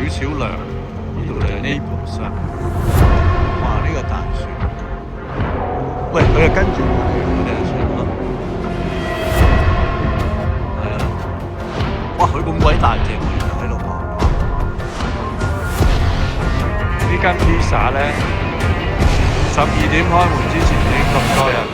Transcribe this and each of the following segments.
少涼，呢度係 Naples 啊！哇，呢個大船，喂，佢又跟住我哋嗰隻船咯，係啊！哇，佢咁鬼大隻，我喺度望。呢間披薩咧，12點開門之前已經咁多人啦。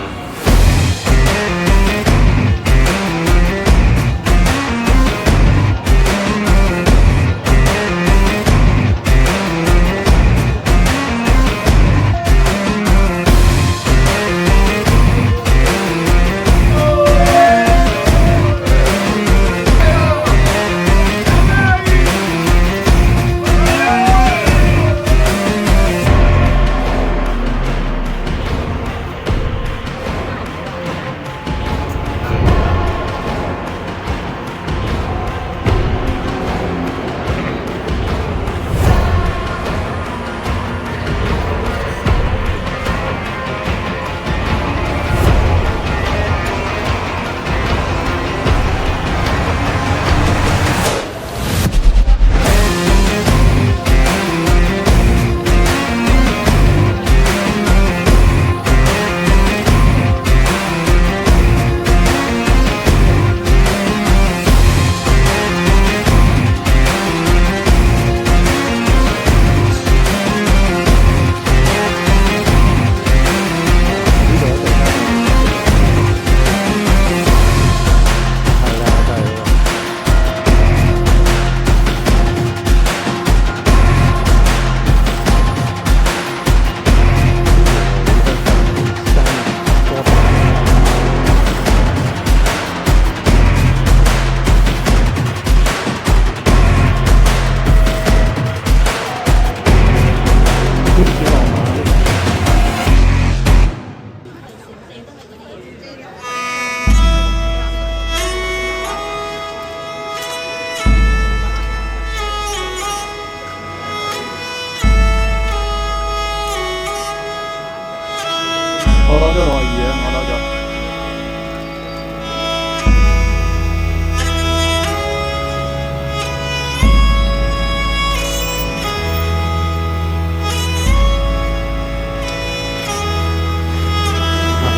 我攞咗62啊，我攞咗。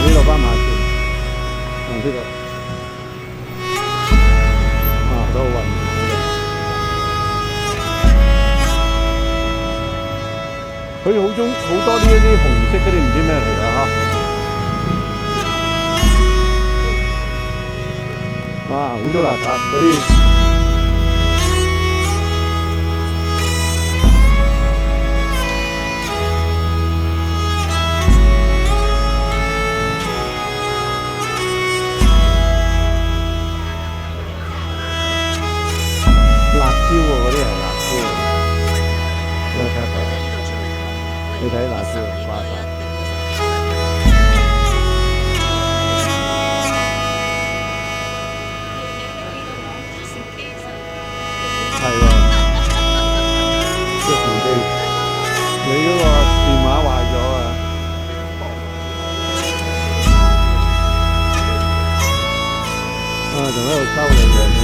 呢度斑馬線，呢度都好運佢好多呢一啲紅色嗰啲唔知咩嚟㗎嚇。啊，污糟邋遢嗰啲，辣椒喎，嗰啲係辣椒，你睇辣椒花花。係喎，即係你嗰個電話壞咗啊！仲喺度收你嘅添。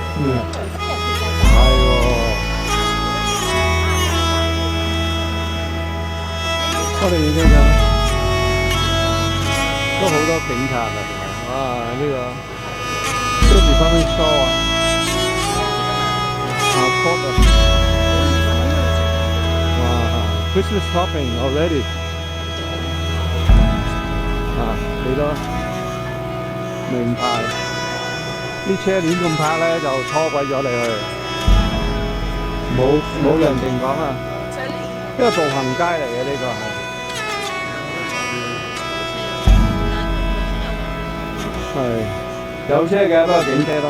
係喎。我哋影張相，都好多警察啊！哇，呢個地方show啊，court 啊，哇 ，Christmas shopping already， 幾多名牌，啲車亂咁泊咧就拖鬼咗你去，冇人情講啊，因為步行街嚟嘅呢個係。係有車嘅，不過警車咯。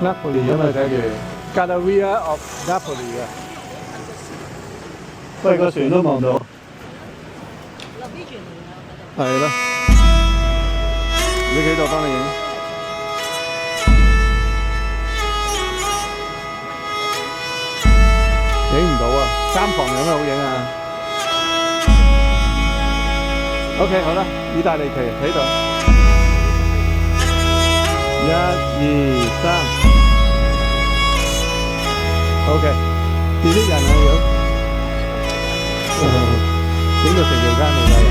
Napoli 咁啊，睇住 Galleria of Napoli 啊。喂，個船都望到。係咯。你企度幫你影。房有咩好影啊？OK， 好啦，意大利旗喺度，1、2、3 ，OK， 見啲人啊要，整到成條街冇晒人。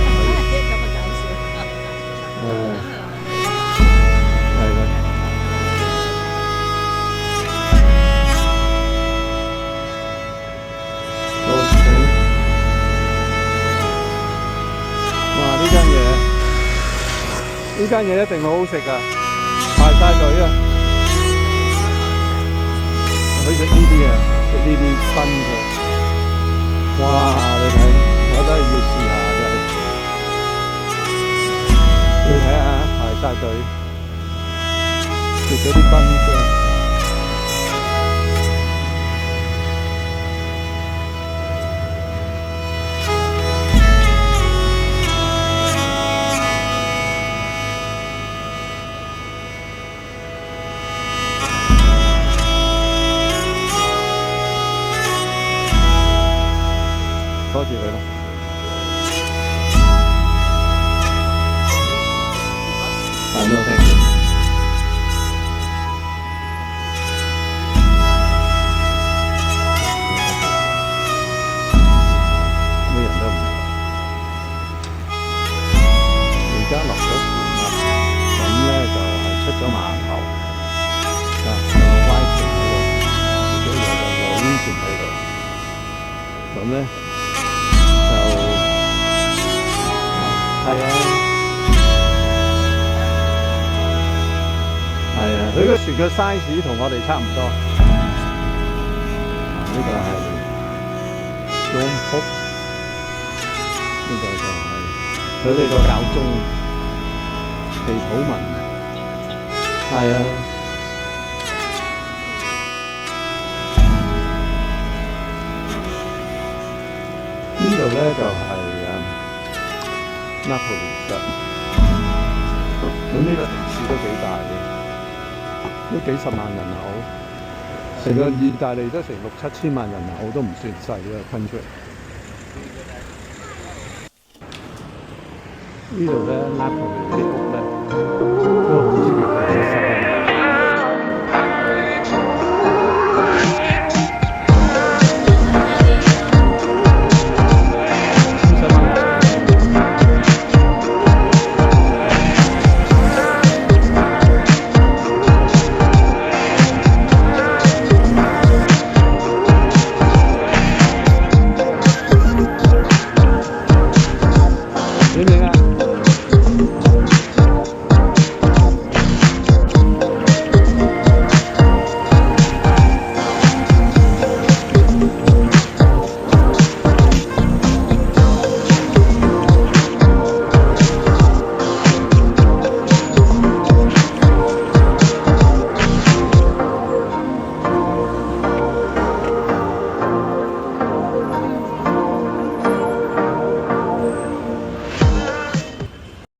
係啦。哇！呢間嘢一定好好食噶，排晒隊啊！佢食呢啲啊，食呢啲賓嘅。哇！你睇，我都係要試下真係。你睇下，排晒隊，食咗啲賓嘅。多謝佢啦。係咯，聽見。咩人都唔係。而家落咗船啦，咁咧就係出咗碼頭，有個 Y 船喺度，亦都有個 V 船喺度，咁咧。係啊，係啊，佢個船嘅 size 同我哋差唔多。呢個係 John Pope， 呢個就係佢哋個教宗祈禱文。係啊，呢度咧就係拿破崙嘅，咁呢個城市都幾大嘅，都幾十萬人口，成個意大利都成6、7千萬人口，都唔算細嘅 country。呢度咧，拿破崙啲屋咧，都好似點影啊？